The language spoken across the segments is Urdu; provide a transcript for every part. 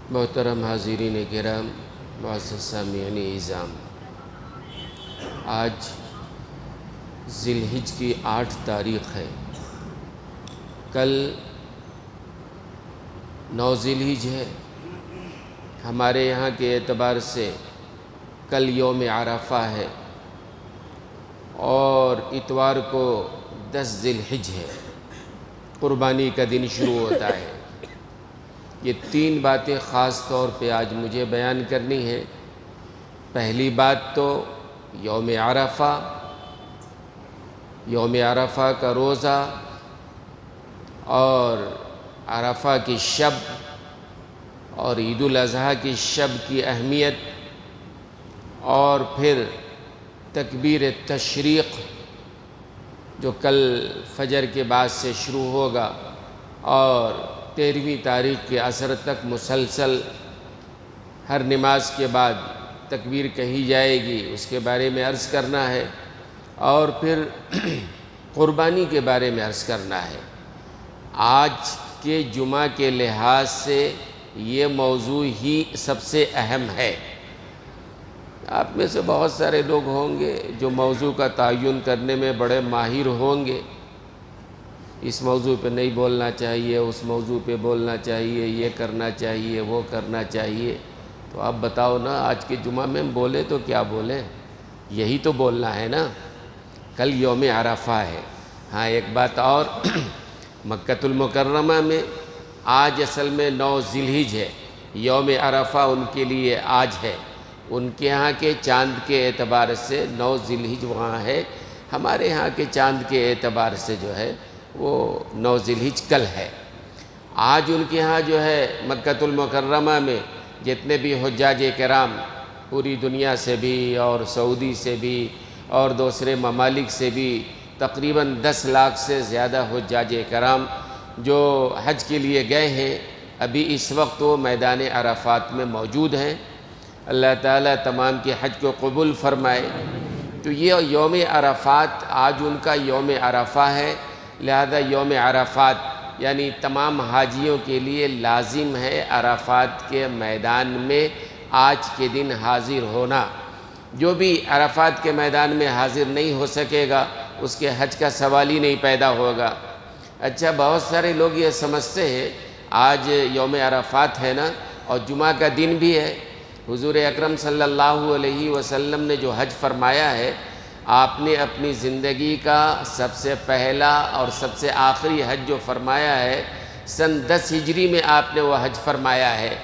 محترم حاضرین کرام، معزز سامعین اعظام، آج ذی الحج کی 8 تاریخ ہے۔ کل 9 ذی الحج ہے۔ ہمارے یہاں کے اعتبار سے کل یوم عرفہ ہے اور اتوار کو 10 ذی الحج ہے، قربانی کا دن شروع ہوتا ہے۔ یہ 3 باتیں خاص طور پہ آج مجھے بیان کرنی ہے۔ پہلی بات تو یوم عرفہ کا روزہ اور عرفہ کی شب اور عید الاضحیٰ کی شب کی اہمیت، اور پھر تکبیر تشریق جو کل فجر کے بعد سے شروع ہوگا اور 13ویں تاریخ کے عصر تک مسلسل ہر نماز کے بعد تکبیر کہی جائے گی، اس کے بارے میں عرض کرنا ہے، اور پھر قربانی کے بارے میں عرض کرنا ہے۔ آج کے جمعہ کے لحاظ سے یہ موضوع ہی سب سے اہم ہے۔ آپ میں سے بہت سارے لوگ ہوں گے جو موضوع کا تعین کرنے میں بڑے ماہر ہوں گے۔ اس موضوع پہ نہیں بولنا چاہیے، اس موضوع پہ بولنا چاہیے، یہ کرنا چاہیے، وہ کرنا چاہیے۔ تو آپ بتاؤ نا، آج کے جمعہ میں بولے تو کیا بولیں؟ یہی تو بولنا ہے نا۔ کل یوم عرفہ ہے۔ ہاں، ایک بات اور، مکۃ المکرمہ میں آج اصل میں 9 ذی الحج ہے۔ یوم عرفہ ان کے لیے آج ہے۔ ان کے ہاں کے چاند کے اعتبار سے 9 ذی الحج وہاں ہے، ہمارے ہاں کے چاند کے اعتبار سے جو ہے وہ 9 ذی الحج کل ہے۔ آج ان کے ہاں جو ہے مکۃ المکرمہ میں جتنے بھی حجاج کرام پوری دنیا سے بھی اور سعودی سے بھی اور دوسرے ممالک سے بھی تقریباً 10 لاکھ سے زیادہ حجاج کرام جو حج کے لیے گئے ہیں، ابھی اس وقت وہ میدان عرفات میں موجود ہیں۔ اللہ تعالیٰ تمام کے حج کو قبول فرمائے۔ تو یہ یوم عرفات آج ان کا یوم عرفہ ہے، لہذا یوم عرفات یعنی تمام حاجیوں کے لیے لازم ہے عرفات کے میدان میں آج کے دن حاضر ہونا۔ جو بھی عرفات کے میدان میں حاضر نہیں ہو سکے گا، اس کے حج کا سوال ہی نہیں پیدا ہوگا۔ اچھا، بہت سارے لوگ یہ سمجھتے ہیں آج یوم عرفات ہے نا، اور جمعہ کا دن بھی ہے۔ حضور اکرم صلی اللہ علیہ وسلم نے جو حج فرمایا ہے، آپ نے اپنی زندگی کا سب سے پہلا اور سب سے آخری حج جو فرمایا ہے، سن 10 ہجری میں آپ نے وہ حج فرمایا ہے۔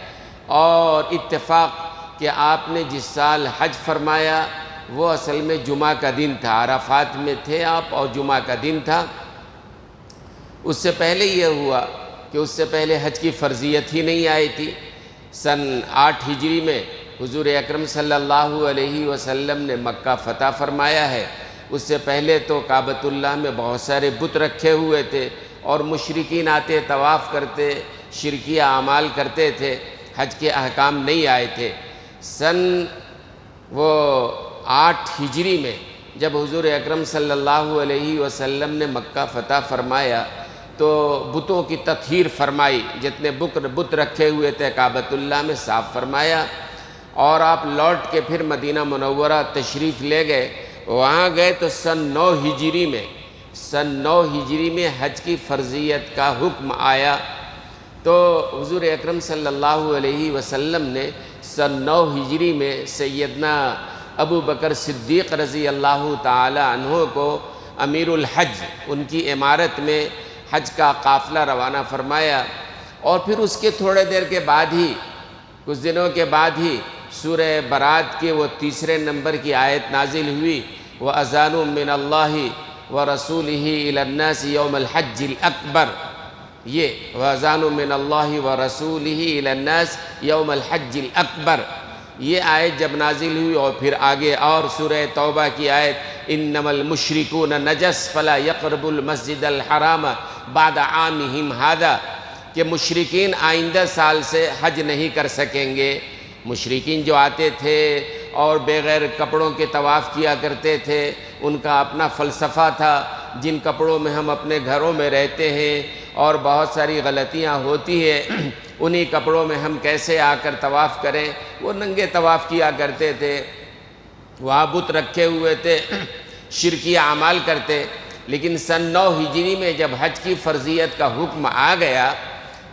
اور اتفاق کہ آپ نے جس سال حج فرمایا وہ اصل میں جمعہ کا دن تھا، عرفات میں تھے آپ اور جمعہ کا دن تھا۔ اس سے پہلے یہ ہوا کہ اس سے پہلے حج کی فرضیت ہی نہیں آئی تھی۔ سن 8 ہجری میں حضور اکرم صلی اللہ علیہ وسلم نے مکہ فتح فرمایا ہے۔ اس سے پہلے تو کعبۃ اللہ میں بہت سارے بت رکھے ہوئے تھے اور مشرکین آتے طواف کرتے، شرکیہ اعمال کرتے تھے، حج کے احکام نہیں آئے تھے۔ سن 8 ہجری میں جب حضور اکرم صلی اللہ علیہ وسلم نے مکہ فتح فرمایا تو بتوں کی تطہیر فرمائی، جتنے بت رکھے ہوئے تھے کعبۃ اللہ میں صاف فرمایا، اور آپ لوٹ کے پھر مدینہ منورہ تشریف لے گئے۔ وہاں گئے تو سن 9 ہجری میں حج کی فرضیت کا حکم آیا۔ تو حضور اکرم صلی اللہ علیہ وسلم نے سن 9 ہجری میں سیدنا ابو بکر صدیق رضی اللہ تعالی عنہ کو امیر الحج، ان کی امارت میں حج کا قافلہ روانہ فرمایا، اور پھر اس کے تھوڑے دیر کے بعد ہی، کچھ دنوں کے بعد ہی سورہ برات کے وہ 3 نمبر کی آیت نازل ہوئی، وَأَذَانٌ مِّنَ اللَّهِ وَرَسُولِهِ إِلَى النَّاسِ يَوْمَ الْحَجِّ الْأَكْبَرِ، یہ وَأَذَانٌ مِّنَ اللَّهِ وَرَسُولِهِ إِلَى النَّاسِ يَوْمَ الْحَجِّ الْأَكْبَرِ، یہ آیت جب نازل ہوئی، اور پھر آگے اور سورہ توبہ کی آیت إِنَّمَا الْمُشْرِكُونَ نَجَسٌ فَلَا يَقْرَبُوا الْمَسْجِدَ الْحَرَامَ بَعْدَ عَامِهِمْ هَذَا، کہ مشرکین آئندہ سال سے حج نہیں کر سکیں گے۔ مشرکین جو آتے تھے اور بغیر کپڑوں کے طواف کیا کرتے تھے، ان کا اپنا فلسفہ تھا، جن کپڑوں میں ہم اپنے گھروں میں رہتے ہیں اور بہت ساری غلطیاں ہوتی ہیں، انہی کپڑوں میں ہم کیسے آ کر طواف کریں؟ وہ ننگے طواف کیا کرتے تھے، وہاں بت رکھے ہوئے تھے، شرکی اعمال کرتے۔ لیکن سن 9 ہجری میں جب حج کی فرضیت کا حکم آ گیا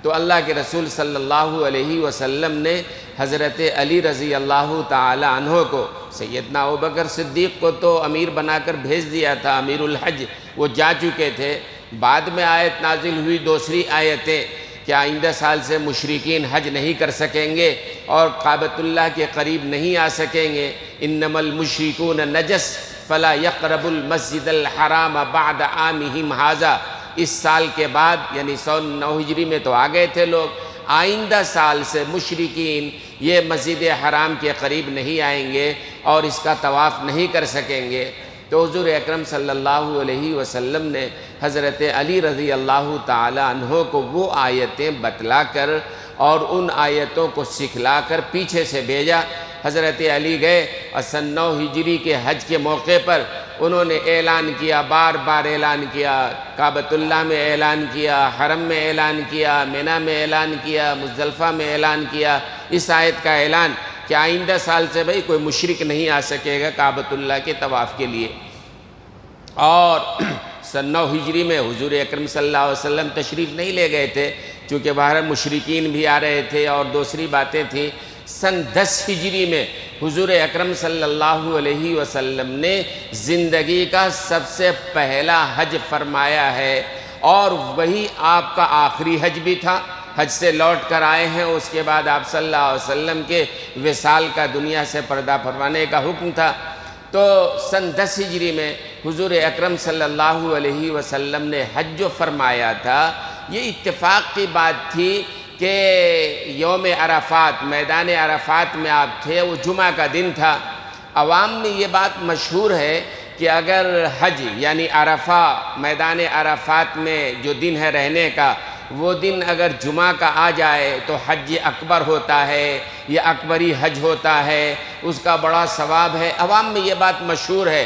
تو اللہ کے رسول صلی اللہ علیہ وسلم نے حضرت علی رضی اللہ تعالی عنہ کو، سیدنا ابوبکر صدیق کو تو امیر بنا کر بھیج دیا تھا، امیر الحج، وہ جا چکے تھے۔ بعد میں آیت نازل ہوئی دوسری آیتیں کہ آئندہ سال سے مشرکین حج نہیں کر سکیں گے اور کعبۃ اللہ کے قریب نہیں آ سکیں گے۔ انما المشرکون نجس فلا یقرب المسجد الحرام بعد عامہم ھذا، اس سال کے بعد یعنی 9 ہجری میں تو آ گئے تھے لوگ، آئندہ سال سے مشرکین یہ مسجد حرام کے قریب نہیں آئیں گے اور اس کا طواف نہیں کر سکیں گے۔ تو حضور اکرم صلی اللہ علیہ وسلم نے حضرت علی رضی اللہ تعالی عنہ کو وہ آیتیں بتلا کر اور ان آیتوں کو سکھلا کر پیچھے سے بھیجا۔ حضرت علی گئے اور سن 9 ہجری کے حج کے موقع پر انہوں نے اعلان کیا، بار بار اعلان کیا، کعبۃ اللہ میں اعلان کیا، حرم میں اعلان کیا، مینا میں اعلان کیا، مزدلفہ میں اعلان کیا، اس آیت کا اعلان کہ آئندہ سال سے بھئی کوئی مشرک نہیں آ سکے گا کعبۃ اللہ کے طواف کے لیے۔ اور سن 9 ہجری میں حضور اکرم صلی اللہ علیہ وسلم تشریف نہیں لے گئے تھے، چونکہ باہر مشرکین بھی آ رہے تھے اور دوسری باتیں تھیں۔ سن 10 ہجری میں حضور اکرم صلی اللہ علیہ وسلم نے زندگی کا سب سے پہلا حج فرمایا ہے اور وہی آپ کا آخری حج بھی تھا۔ حج سے لوٹ کر آئے ہیں، اس کے بعد آپ صلی اللہ علیہ وسلم کے وصال کا دنیا سے پردہ فرمانے کا حکم تھا۔ تو سن 10 ہجری میں حضور اکرم صلی اللہ علیہ وسلم نے حج جو فرمایا تھا، یہ اتفاق کی بات تھی کہ یوم عرفات، میدان عرفات میں آپ تھے، وہ جمعہ کا دن تھا۔ عوام میں یہ بات مشہور ہے کہ اگر حج یعنی عرفہ، میدان عرفات میں جو دن ہے رہنے کا، وہ دن اگر جمعہ کا آ جائے تو حج اکبر ہوتا ہے، یہ اکبری حج ہوتا ہے، اس کا بڑا ثواب ہے۔ عوام میں یہ بات مشہور ہے،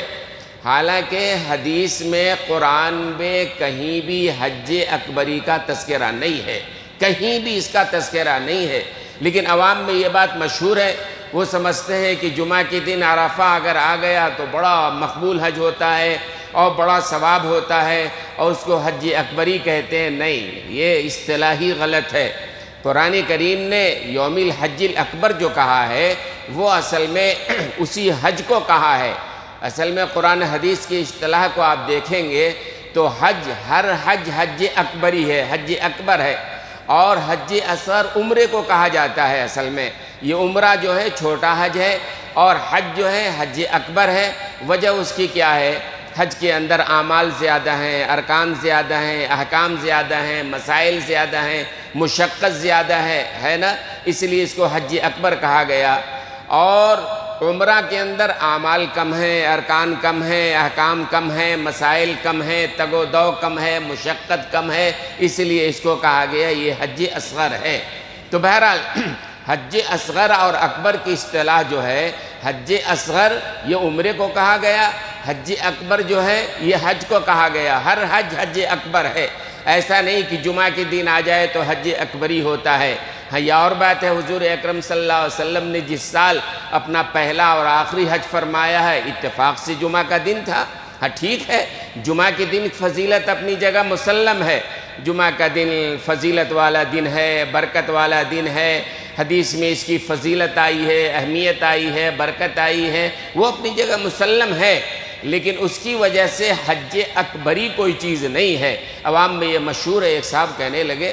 حالانکہ حدیث میں، قرآن میں کہیں بھی حج اکبری کا تذکرہ نہیں ہے، کہیں بھی اس کا تذکرہ نہیں ہے، لیکن عوام میں یہ بات مشہور ہے۔ وہ سمجھتے ہیں کہ جمعہ کے دن عرفہ اگر آ گیا تو بڑا مقبول حج ہوتا ہے اور بڑا ثواب ہوتا ہے اور اس کو حج اکبری کہتے ہیں۔ نہیں، یہ اصطلاحی غلط ہے۔ قرآن کریم نے یوم الحج الاکبر جو کہا ہے وہ اصل میں اسی حج کو کہا ہے۔ اصل میں قرآن حدیث کی اصطلاح کو آپ دیکھیں گے تو حج، ہر حج حج اکبری ہے، حج اکبر ہے، اور حج اصغر عمرے کو کہا جاتا ہے۔ اصل میں یہ عمرہ جو ہے چھوٹا حج ہے اور حج جو ہے حج اکبر ہے۔ وجہ اس کی کیا ہے؟ حج کے اندر اعمال زیادہ ہیں، ارکان زیادہ ہیں، احکام زیادہ ہیں، مسائل زیادہ ہیں، مشقت زیادہ ہے نا، اس لیے اس کو حج اکبر کہا گیا۔ اور عمرہ کے اندر اعمال کم ہیں، ارکان کم ہیں، احکام کم ہیں، مسائل کم ہیں، تگ و دو کم ہے، مشقت کم ہے، اس لیے اس کو کہا گیا یہ حج اصغر ہے۔ تو بہرحال حج اصغر اور اکبر کی اصطلاح جو ہے، حج اصغر یہ عمرے کو کہا گیا، حج اکبر جو ہے یہ حج کو کہا گیا۔ ہر حج حج اکبر ہے، ایسا نہیں کہ جمعہ کے دن آ جائے تو حج اکبری ہوتا ہے۔ ہاں، یہ اور بات ہے، حضور اکرم صلی اللہ علیہ وسلم نے جس سال اپنا پہلا اور آخری حج فرمایا ہے، اتفاق سے جمعہ کا دن تھا۔ ہاں ٹھیک ہے، جمعہ کے دن فضیلت اپنی جگہ مسلم ہے، جمعہ کا دن فضیلت والا دن ہے، برکت والا دن ہے، حدیث میں اس کی فضیلت آئی ہے، اہمیت آئی ہے، برکت آئی ہے، وہ اپنی جگہ مسلم ہے، لیکن اس کی وجہ سے حج اکبری کوئی چیز نہیں ہے۔ عوام میں یہ مشہور ہے، ایک صاحب کہنے لگے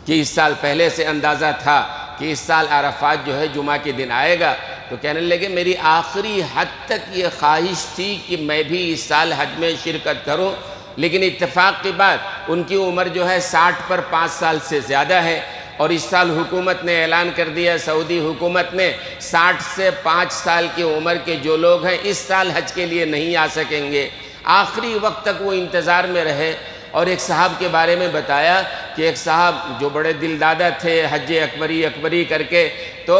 کہ اس سال پہلے سے اندازہ تھا کہ اس سال عرفات جو ہے جمعہ کے دن آئے گا، تو کہنے لگے میری آخری حد تک یہ خواہش تھی کہ میں بھی اس سال حج میں شرکت کروں، لیکن اتفاق کی بات ان کی عمر جو ہے 60 پر 5 سال سے زیادہ ہے، اور اس سال حکومت نے اعلان کر دیا، سعودی حکومت نے 60 سے 5 سال کی عمر کے جو لوگ ہیں اس سال حج کے لیے نہیں آ سکیں گے۔ آخری وقت تک وہ انتظار میں رہے، اور ایک صاحب کے بارے میں بتایا کہ ایک صاحب جو بڑے دل دادا تھے، حج اکبری کر کے تو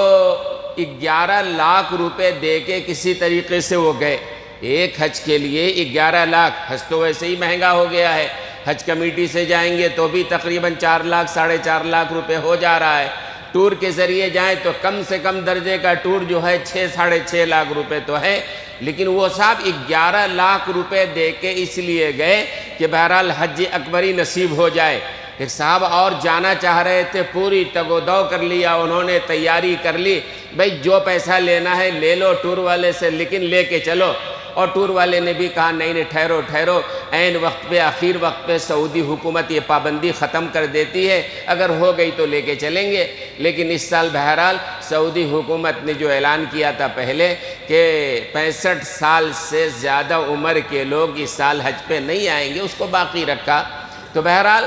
11 لاکھ روپے دے کے کسی طریقے سے وہ گئے ایک حج کے لیے۔ 11 لاکھ، حج تو ویسے ہی مہنگا ہو گیا ہے، حج کمیٹی سے جائیں گے تو بھی تقریباً 4 لاکھ 4.5 لاکھ روپے ہو جا رہا ہے، ٹور کے ذریعے جائیں تو کم سے کم درجے کا ٹور جو ہے 6-6.5 لاکھ روپے تو ہے، لیکن وہ صاحب 11 لاکھ روپے دے کے اس لیے گئے کہ بہرحال حج اکبری نصیب ہو جائے۔ ایک صاحب اور جانا چاہ رہے تھے، پوری تگ و دو کر لیا انہوں نے، تیاری کر لی، بھئی جو پیسہ لینا ہے لے لو ٹور والے سے، لیکن لے کے چلو۔ اور ٹور والے نے بھی کہا نہیں ٹھہرو، عین وقت پہ آخر وقت پہ سعودی حکومت یہ پابندی ختم کر دیتی ہے، اگر ہو گئی تو لے کے چلیں گے۔ لیکن اس سال بہرحال سعودی حکومت نے جو اعلان کیا تھا پہلے کہ 65 سال سے زیادہ عمر کے لوگ اس سال حج پہ نہیں آئیں گے، اس کو باقی رکھا۔ تو بہرحال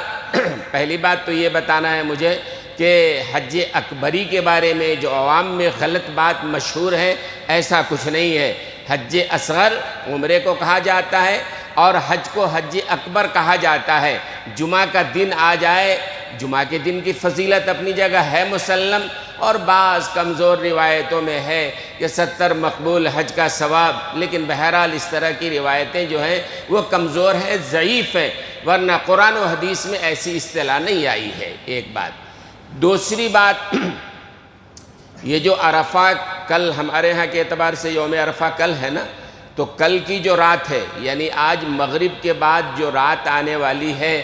پہلی بات تو یہ بتانا ہے مجھے کہ حج اکبری کے بارے میں جو عوام میں غلط بات مشہور ہے، ایسا کچھ نہیں ہے۔ حج اصغر عمرے کو کہا جاتا ہے اور حج کو حج اکبر کہا جاتا ہے۔ جمعہ کا دن آ جائے، جمعہ کے دن کی فضیلت اپنی جگہ ہے مسلم، اور بعض کمزور روایتوں میں ہے کہ 70 مقبول حج کا ثواب، لیکن بہرحال اس طرح کی روایتیں جو ہیں وہ کمزور ہیں، ضعیف ہیں، ورنہ قرآن و حدیث میں ایسی اصطلاح نہیں آئی ہے۔ ایک بات۔ دوسری بات، یہ جو عرفہ کل ہمارے ہاں کے اعتبار سے یوم عرفہ کل ہے نا، تو کل کی جو رات ہے یعنی آج مغرب کے بعد جو رات آنے والی ہے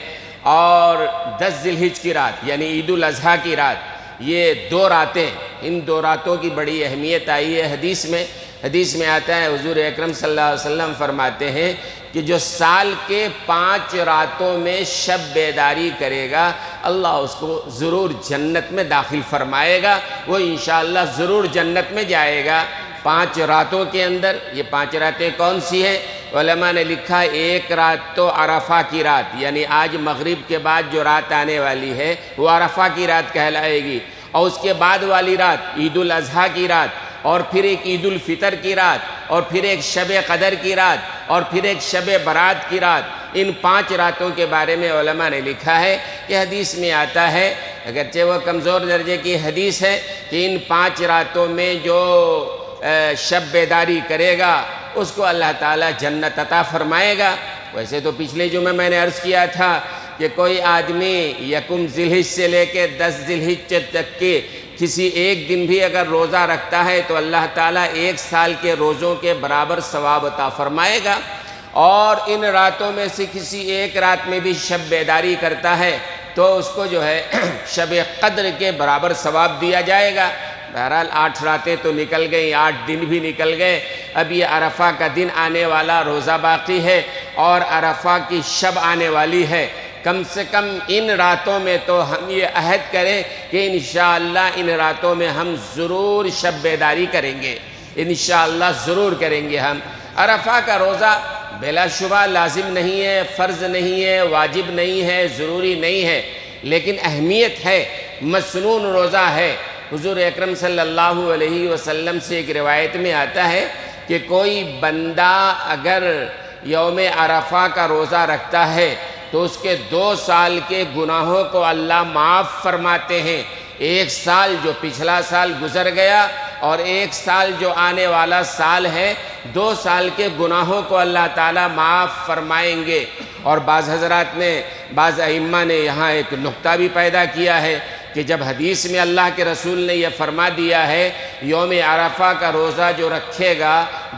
اور 10 ذی الحجہ کی رات یعنی عید الاضحیٰ کی رات، یہ 2 راتیں، ان 2 راتوں کی بڑی اہمیت آئی ہے حدیث میں آتا ہے، حضور اکرم صلی اللہ علیہ وسلم فرماتے ہیں کہ جو سال کے 5 راتوں میں شب بیداری کرے گا، اللہ اس کو ضرور جنت میں داخل فرمائے گا، وہ انشاءاللہ ضرور جنت میں جائے گا۔ 5 راتوں کے اندر یہ 5 راتیں کون سی ہیں؟ علماء نے لکھا ایک رات تو عرفہ کی رات یعنی آج مغرب کے بعد جو رات آنے والی ہے وہ عرفہ کی رات کہلائے گی، اور اس کے بعد والی رات عید الاضحیٰ کی رات، اور پھر ایک عید الفطر کی رات، اور پھر ایک شب قدر کی رات، اور پھر ایک شب برات کی رات۔ ان 5 راتوں کے بارے میں علماء نے لکھا ہے کہ حدیث میں آتا ہے، اگرچہ وہ کمزور درجے کی حدیث ہے، کہ ان 5 راتوں میں جو شب بیداری کرے گا اس کو اللہ تعالیٰ جنت عطا فرمائے گا۔ ویسے تو پچھلے جمعہ میں نے عرض کیا تھا کہ کوئی آدمی 1 ذی الحجہ سے لے کے 10 ذی الحجہ تک کے کسی ایک دن بھی اگر روزہ رکھتا ہے تو اللہ تعالیٰ 1 سال کے روزوں کے برابر ثواب عطا فرمائے گا، اور ان راتوں میں سے کسی ایک رات میں بھی شب بیداری کرتا ہے تو اس کو جو ہے شب قدر کے برابر ثواب دیا جائے گا۔ بہرحال 8 راتیں تو نکل گئیں، 8 دن بھی نکل گئے، اب یہ عرفہ کا دن آنے والا، روزہ باقی ہے اور عرفہ کی شب آنے والی ہے۔ کم سے کم ان راتوں میں تو ہم یہ عہد کریں کہ انشاءاللہ ان راتوں میں ہم ضرور شب بیداری کریں گے، انشاءاللہ ضرور کریں گے ہم۔ عرفہ کا روزہ بلا شبہ لازم نہیں ہے، فرض نہیں ہے، واجب نہیں ہے، ضروری نہیں ہے، لیکن اہمیت ہے، مسنون روزہ ہے۔ حضور اکرم صلی اللہ علیہ وسلم سے ایک روایت میں آتا ہے کہ کوئی بندہ اگر یوم عرفہ کا روزہ رکھتا ہے تو اس کے 2 سال کے گناہوں کو اللہ معاف فرماتے ہیں۔ 1 سال جو پچھلا سال گزر گیا اور 1 سال جو آنے والا سال ہے، 2 سال کے گناہوں کو اللہ تعالیٰ معاف فرمائیں گے۔ اور بعض حضرات نے، بعض ائمہ نے یہاں ایک نقطہ بھی پیدا کیا ہے کہ جب حدیث میں اللہ کے رسول نے یہ فرما دیا ہے یوم عرفہ کا روزہ جو رکھے گا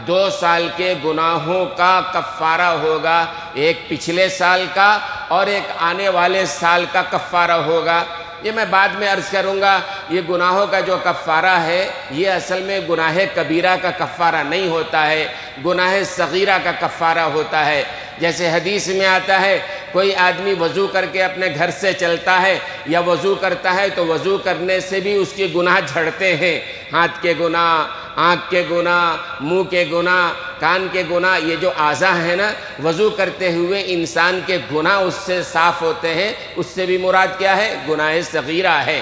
2 سال کے گناہوں کا کفارہ ہوگا، ایک پچھلے سال کا اور ایک آنے والے سال کا کفارہ ہوگا۔ یہ میں بعد میں عرض کروں گا، یہ گناہوں کا جو کفارہ ہے یہ اصل میں گناہ کبیرہ کا کفارہ نہیں ہوتا ہے، گناہ صغیرہ کا کفارہ ہوتا ہے۔ جیسے حدیث میں آتا ہے کوئی آدمی وضو کر کے اپنے گھر سے چلتا ہے یا وضو کرتا ہے تو وضو کرنے سے بھی اس کے گناہ جھڑتے ہیں، ہاتھ کے گناہ، آنکھ کے گناہ، منہ کے گناہ، کان کے گناہ، یہ جو اعضاء ہیں نا، وضو کرتے ہوئے انسان کے گناہ اس سے صاف ہوتے ہیں۔ اس سے بھی مراد کیا ہے؟ گناہ صغیرہ ہے۔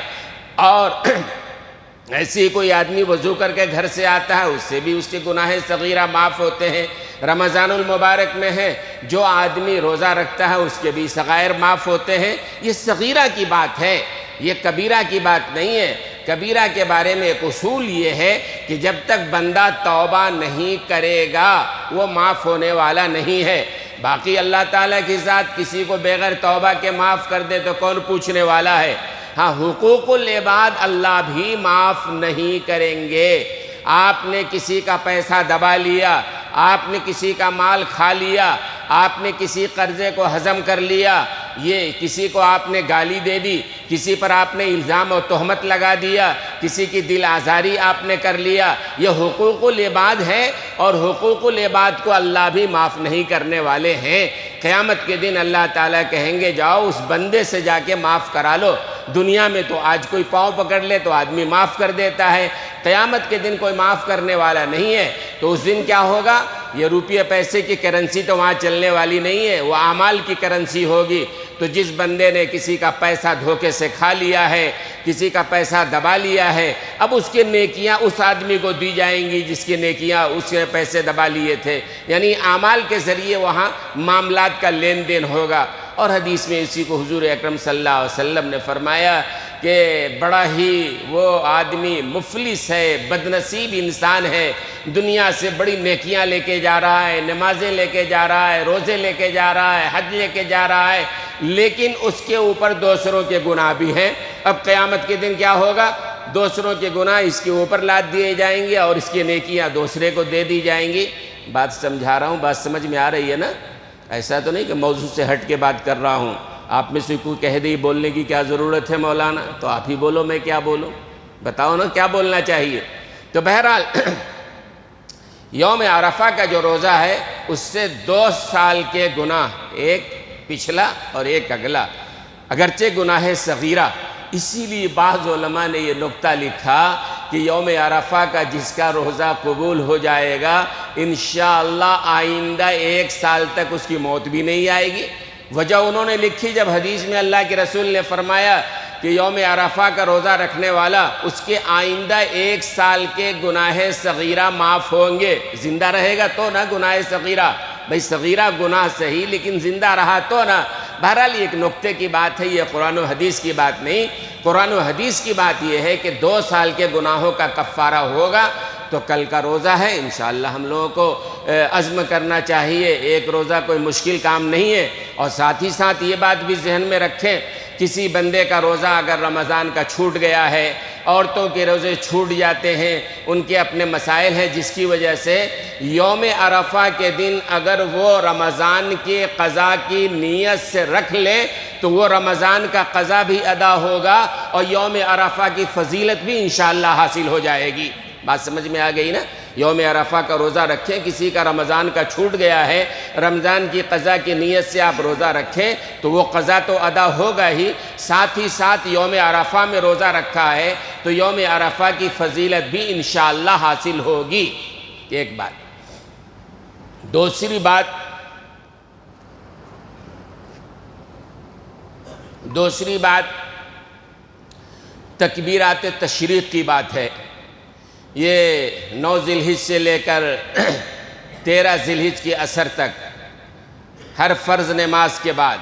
اور ایسے ہی کوئی آدمی وضو کر کے گھر سے آتا ہے، اس سے بھی اس کے گناہ صغیرہ معاف ہوتے ہیں۔ رمضان المبارک میں ہے جو آدمی روزہ رکھتا ہے اس کے بھی صغائر معاف ہوتے ہیں۔ یہ صغیرہ کی بات ہے، یہ کبیرہ کی بات نہیں ہے۔ کبیرہ کے بارے میں ایک اصول یہ ہے کہ جب تک بندہ توبہ نہیں کرے گا وہ معاف ہونے والا نہیں ہے۔ باقی اللہ تعالیٰ کے ساتھ کسی کو بغیر توبہ کے معاف کر دے تو کون پوچھنے والا ہے؟ ہاں، حقوق العباد اللہ بھی معاف نہیں کریں گے۔ آپ نے کسی کا پیسہ دبا لیا، آپ نے کسی کا مال کھا لیا، آپ نے کسی قرضے کو ہضم کر لیا، یہ کسی کو آپ نے گالی دے دی، کسی پر آپ نے الزام و تہمت لگا دیا، کسی کی دل آزاری آپ نے کر لیا، یہ حقوق العباد ہے، اور حقوق العباد کو اللہ بھی معاف نہیں کرنے والے ہیں۔ قیامت کے دن اللہ تعالیٰ کہیں گے جاؤ اس بندے سے جا کے معاف کرا لو۔ دنیا میں تو آج کوئی پاؤں پکڑ لے تو آدمی معاف کر دیتا ہے، قیامت کے دن کوئی معاف کرنے والا نہیں ہے۔ تو اس دن کیا ہوگا؟ یہ روپیے پیسے کی کرنسی تو وہاں چلنے والی نہیں ہے، وہ اعمال کی کرنسی ہوگی۔ تو جس بندے نے کسی کا پیسہ دھوکے سے کھا لیا ہے، کسی کا پیسہ دبا لیا ہے، اب اس کے نیکیاں اس آدمی کو دی جائیں گی جس کی نیکیاں اس کے پیسے دبا لیے تھے، یعنی اعمال کے ذریعے وہاں معاملات کا لین دین ہوگا۔ اور حدیث میں اسی کو حضور اکرم صلی اللہ علیہ وسلم نے فرمایا کہ بڑا ہی وہ آدمی مفلس ہے، بدنصیب انسان ہے، دنیا سے بڑی نیکیاں لے کے جا رہا ہے، نمازیں لے کے جا رہا ہے، روزے لے کے جا رہا ہے، حج لے کے جا رہا ہے، لیکن اس کے اوپر دوسروں کے گناہ بھی ہیں۔ اب قیامت کے دن کیا ہوگا؟ دوسروں کے گناہ اس کے اوپر لاد دیے جائیں گے اور اس کی نیکیاں دوسرے کو دے دی جائیں گی۔ بات سمجھا رہا ہوں، بات سمجھ میں آ رہی ہے نا؟ ایسا تو نہیں کہ موضوع سے ہٹ کے بات کر رہا ہوں، آپ میں سے کوئی کہہ دے بولنے کی کیا ضرورت ہے مولانا، تو آپ ہی بولو، میں کیا بولوں؟ بتاؤ نا کیا بولنا چاہیے۔ تو بہرحال یوم عرفہ کا جو روزہ ہے اس سے 2 سال کے گناہ، ایک پچھلا اور ایک اگلا، اگرچہ گناہ صغیرہ، اسی لیے بعض علماء نے یہ نقطہ لکھا کہ یوم عرفہ کا جس کا روزہ قبول ہو جائے گا انشاءاللہ آئندہ 1 سال تک اس کی موت بھی نہیں آئے گی۔ وجہ انہوں نے لکھی جب حدیث میں اللہ کے رسول نے فرمایا کہ یوم عرفہ کا روزہ رکھنے والا اس کے آئندہ 1 سال کے گناہ صغیرہ معاف ہوں گے، زندہ رہے گا تو نہ گناہ صغیرہ، بھئی صغیرہ گناہ صحیح لیکن زندہ رہا تو نہ۔ بہرحال ایک نقطے کی بات ہے، یہ قرآن و حدیث کی بات نہیں، قرآن و حدیث کی بات یہ ہے کہ 2 سال کے گناہوں کا کفارہ ہوگا۔ تو کل کا روزہ ہے، انشاءاللہ ہم لوگوں کو عزم کرنا چاہیے، ایک روزہ کوئی مشکل کام نہیں ہے۔ اور ساتھ ہی ساتھ یہ بات بھی ذہن میں رکھیں، کسی بندے کا روزہ اگر رمضان کا چھوٹ گیا ہے، عورتوں کے روزے چھوٹ جاتے ہیں، ان کے اپنے مسائل ہیں، جس کی وجہ سے یوم عرفہ کے دن اگر وہ رمضان کے قضا کی نیت سے رکھ لیں تو وہ رمضان کا قضا بھی ادا ہوگا اور یوم عرفہ کی فضیلت بھی انشاءاللہ حاصل ہو جائے گی۔ بات سمجھ میں آ گئی نا؟ یوم عرفہ کا روزہ رکھیں، کسی کا رمضان کا چھوٹ گیا ہے، رمضان کی قضا کی نیت سے آپ روزہ رکھیں تو وہ قضا تو ادا ہوگا ہی، ساتھ ہی ساتھ یوم عرفہ میں روزہ رکھا ہے تو یوم عرفہ کی فضیلت بھی انشاءاللہ حاصل ہوگی۔ ایک بات۔ دوسری بات تکبیرات تشریق کی بات ہے۔ یہ 9 ذی الحجہ سے لے کر 13 ذی الحجہ کی عصر تک ہر فرض نماز کے بعد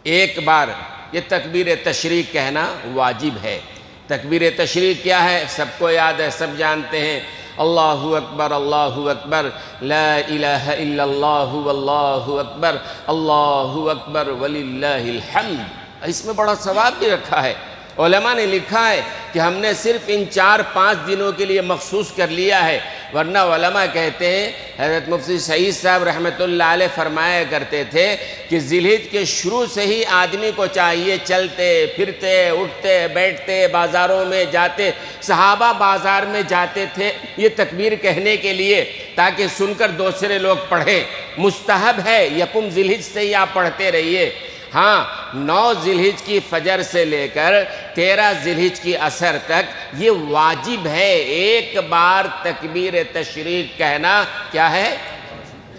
ایک بار یہ تکبیر تشریق کہنا واجب ہے۔ تکبیر تشریق کیا ہے؟ سب کو یاد ہے، سب جانتے ہیں، اللہ اکبر اللہ اکبر لا الہ الا اللہ واللہ اکبر اللہ اکبر وللہ الحمد۔ اس میں بڑا ثواب بھی رکھا ہے۔ علماء نے لکھا ہے کہ ہم نے صرف ان 4-5 دنوں کے لیے مخصوص کر لیا ہے، ورنہ علماء کہتے ہیں، حضرت مفتی سعید صاحب رحمۃ اللہ علیہ فرمایا کرتے تھے کہ ذی الحجہ کے شروع سے ہی آدمی کو چاہیے چلتے پھرتے اٹھتے بیٹھتے بازاروں میں جاتے، صحابہ بازار میں جاتے تھے یہ تکبیر کہنے کے لیے تاکہ سن کر دوسرے لوگ پڑھیں۔ مستحب ہے، یکم ذی الحجہ سے ہی آپ پڑھتے رہیے۔ ہاں 9 ذی الحجہ کی فجر سے لے کر 13 ذی الحجہ کی عصر تک یہ واجب ہے، ایک بار تکبیر تشریق کہنا کیا ہے؟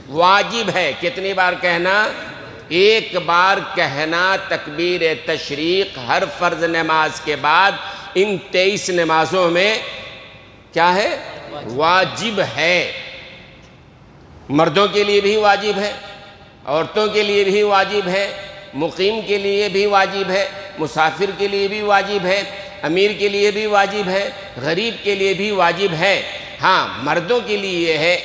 واجب ہے۔ کتنی بار کہنا؟ ایک بار کہنا تکبیر تشریق ہر فرض نماز کے بعد ان 23 نمازوں میں کیا ہے؟ واجب ہے۔ مردوں کے لیے بھی واجب ہے، عورتوں کے لیے بھی واجب ہے، مقیم کے لیے بھی واجب ہے، مسافر کے لیے بھی واجب ہے، امیر کے لیے بھی واجب ہے، غریب کے لیے بھی واجب ہے۔ ہاں مردوں کے لیے یہ ہے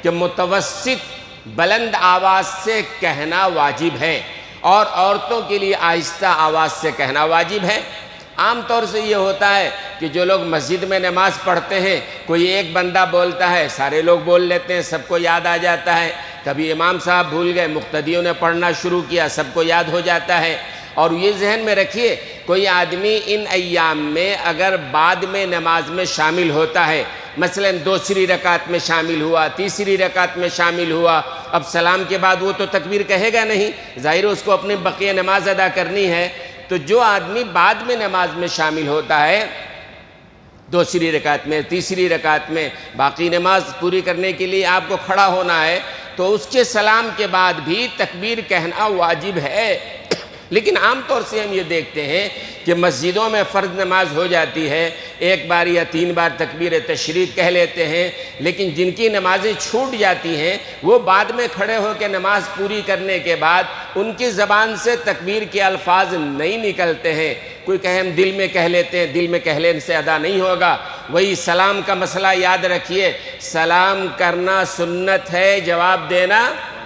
کہ متوسط بلند آواز سے کہنا واجب ہے اور عورتوں کے لیے آہستہ آواز سے کہنا واجب ہے۔ عام طور سے یہ ہوتا ہے کہ جو لوگ مسجد میں نماز پڑھتے ہیں، کوئی ایک بندہ بولتا ہے، سارے لوگ بول لیتے ہیں، سب کو یاد آ جاتا ہے۔ کبھی امام صاحب بھول گئے، مقتدیوں نے پڑھنا شروع کیا، سب کو یاد ہو جاتا ہے۔ اور یہ ذہن میں رکھیے، کوئی آدمی ان ایام میں اگر بعد میں نماز میں شامل ہوتا ہے، مثلا دوسری رکعت میں شامل ہوا، تیسری رکعت میں شامل ہوا، اب سلام کے بعد وہ تو تکبیر کہے گا نہیں، ظاہر ہے اس کو اپنی بقیہ نماز ادا کرنی ہے۔ تو جو آدمی بعد میں نماز میں شامل ہوتا ہے، دوسری رکعت میں، تیسری رکعت میں، باقی نماز پوری کرنے کے لیے آپ کو کھڑا ہونا ہے، تو اس کے سلام کے بعد بھی تکبیر کہنا واجب ہے۔ لیکن عام طور سے ہم یہ دیکھتے ہیں کہ مسجدوں میں فرض نماز ہو جاتی ہے، ایک بار یا 3 بار تکبیر تشریق کہہ لیتے ہیں، لیکن جن کی نمازیں چھوٹ جاتی ہیں وہ بعد میں کھڑے ہو کے نماز پوری کرنے کے بعد ان کی زبان سے تکبیر کے الفاظ نہیں نکلتے ہیں۔ کوئی کہے ہم دل میں کہہ لیتے ہیں، دل میں کہہ لینے سے ادا نہیں ہوگا۔ وہی سلام کا مسئلہ یاد رکھیے، سلام کرنا سنت ہے، جواب دینا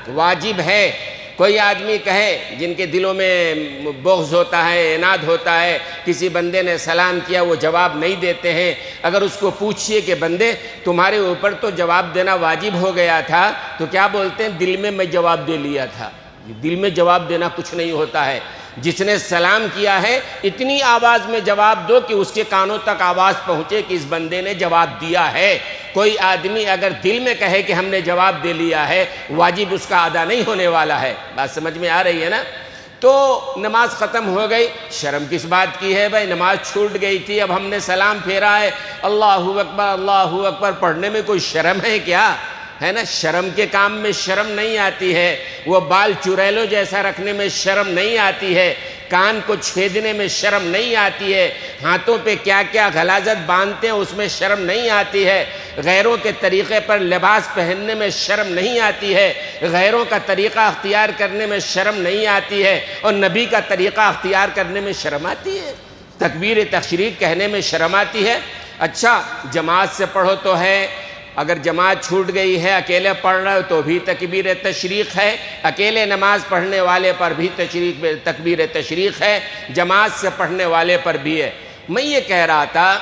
واجب ہے۔ کوئی آدمی کہے جن کے دلوں میں بغض ہوتا ہے، عناد ہوتا ہے، کسی بندے نے سلام کیا وہ جواب نہیں دیتے ہیں، اگر اس کو پوچھئے کہ بندے تمہارے اوپر تو جواب دینا واجب ہو گیا تھا، تو کیا بولتے ہیں؟ دل میں جواب دے لیا تھا۔ دل میں جواب دینا کچھ نہیں ہوتا ہے۔ جس نے سلام کیا ہے اتنی آواز میں جواب دو کہ اس کے کانوں تک آواز پہنچے کہ اس بندے نے جواب دیا ہے۔ کوئی آدمی اگر دل میں کہے کہ ہم نے جواب دے لیا ہے، واجب اس کا ادا نہیں ہونے والا ہے۔ بات سمجھ میں آ رہی ہے نا؟ تو نماز ختم ہو گئی، شرم کس بات کی ہے بھائی؟ نماز چھوٹ گئی تھی، اب ہم نے سلام پھیرا ہے، اللہ اکبر پڑھنے میں کوئی شرم ہے کیا؟ ہے نا؟ شرم کے کام میں شرم نہیں آتی ہے، وہ بال چریلو جیسا رکھنے میں شرم نہیں آتی ہے، کان کو چھیدنے میں شرم نہیں آتی ہے، ہاتھوں پہ کیا کیا غلاظت باندھتے ہیں اس میں شرم نہیں آتی ہے، غیروں کے طریقے پر لباس پہننے میں شرم نہیں آتی ہے، غیروں کا طریقہ اختیار کرنے میں شرم نہیں آتی ہے، اور نبی کا طریقہ اختیار کرنے میں شرم آتی ہے، تکبیر تشریق کہنے میں شرم آتی ہے۔ اچھا، جماعت سے پڑھو تو ہے، اگر جماعت چھوٹ گئی ہے، اکیلے پڑھ رہے ہو تو بھی تکبیر تشریق ہے، اکیلے نماز پڑھنے والے پر بھی تکبیر تشریق ہے، جماعت سے پڑھنے والے پر بھی ہے۔ میں یہ کہہ رہا تھا،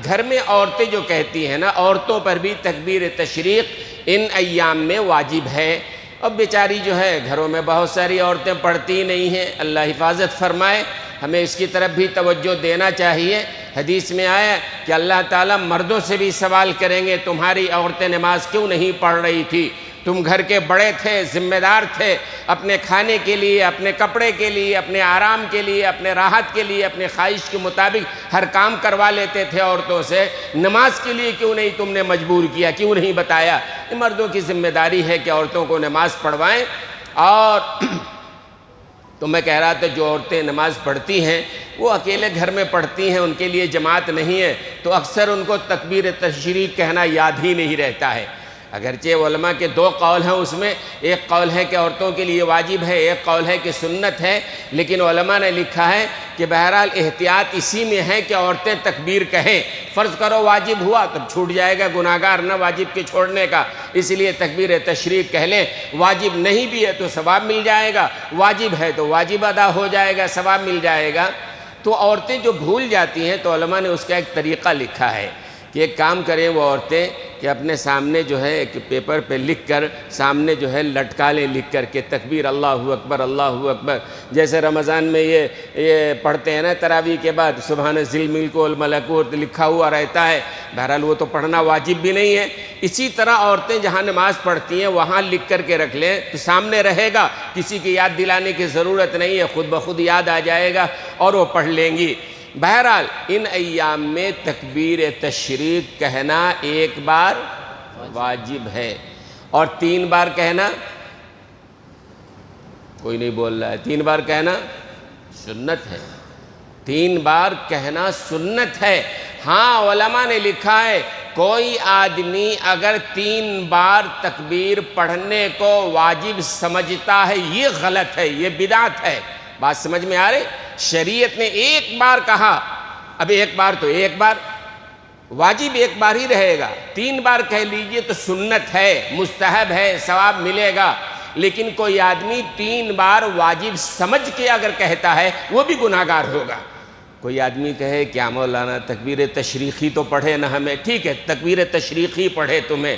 گھر میں عورتیں جو کہتی ہیں نا، عورتوں پر بھی تکبیر تشریق ان ایام میں واجب ہے۔ اب بیچاری جو ہے گھروں میں بہت ساری عورتیں پڑھتی نہیں ہیں، اللہ حفاظت فرمائے، ہمیں اس کی طرف بھی توجہ دینا چاہیے۔ حدیث میں آیا کہ اللہ تعالیٰ مردوں سے بھی سوال کریں گے، تمہاری عورتیں نماز کیوں نہیں پڑھ رہی تھی؟ تم گھر کے بڑے تھے، ذمہ دار تھے، اپنے کھانے کے لیے، اپنے کپڑے کے لیے، اپنے آرام کے لیے، اپنے راحت کے لیے، اپنے خواہش کے مطابق ہر کام کروا لیتے تھے عورتوں سے، نماز کے لیے کیوں نہیں تم نے مجبور کیا، کیوں نہیں بتایا؟ یہ مردوں کی ذمہ داری ہے کہ عورتوں کو نماز پڑھوائیں۔ اور تو میں کہہ رہا تھا جو عورتیں نماز پڑھتی ہیں وہ اکیلے گھر میں پڑھتی ہیں، ان کے لیے جماعت نہیں ہے، تو اکثر ان کو تکبیر تشریق کہنا یاد ہی نہیں رہتا ہے۔ اگرچہ علماء کے 2 قول ہیں اس میں، ایک قول ہے کہ عورتوں کے لیے واجب ہے، ایک قول ہے کہ سنت ہے، لیکن علماء نے لکھا ہے کہ بہرحال احتیاط اسی میں ہے کہ عورتیں تکبیر کہیں۔ فرض کرو واجب ہوا تب چھوٹ جائے گا، گناہگار نہ واجب کے چھوڑنے کا، اس لیے تکبیر تشریق کہہ لیں۔ واجب نہیں بھی ہے تو ثواب مل جائے گا، واجب ہے تو واجب ادا ہو جائے گا، ثواب مل جائے گا۔ تو عورتیں جو بھول جاتی ہیں تو علماء نے اس کا ایک طریقہ لکھا ہے کہ ایک کام کریں وہ عورتیں کہ اپنے سامنے جو ہے ایک پیپر پہ لکھ کر سامنے جو ہے لٹکا لیں، لکھ کر کے تکبیر اللہ اکبر اللہ اکبر، جیسے رمضان میں یہ پڑھتے ہیں نا تراویح کے بعد سبحان ذی الملک والملکوت لکھا ہوا رہتا ہے، بہرحال وہ تو پڑھنا واجب بھی نہیں ہے۔ اسی طرح عورتیں جہاں نماز پڑھتی ہیں وہاں لکھ کر کے رکھ لیں تو سامنے رہے گا، کسی کی یاد دلانے کی ضرورت نہیں ہے، خود بخود یاد آ جائے گا اور وہ پڑھ لیں گی۔ بہرحال ان ایام میں تکبیر تشریق کہنا 1 بار واجب ہے اور 3 بار کہنا، کوئی نہیں بول رہا ہے، 3 بار کہنا سنت ہے، 3 بار کہنا سنت ہے۔ ہاں علماء نے لکھا ہے کوئی آدمی اگر 3 بار تکبیر پڑھنے کو واجب سمجھتا ہے یہ غلط ہے، یہ بدعت ہے۔ بات سمجھ میں آ رہی؟ شریعت نے 1 بار کہا، اب 1 بار تو 1 بار، واجب ایک بار ہی رہے گا، 3 بار کہہ لیجئے تو سنت ہے، مستحب ہے، ثواب ملے گا، لیکن کوئی آدمی 3 بار واجب سمجھ کے اگر کہتا ہے وہ بھی گناہگار ہوگا۔ کوئی آدمی کہے کیا مولانا تکبیر تشریقی تو پڑھے نا ہمیں، ٹھیک ہے تکبیر تشریقی پڑھے تمہیں،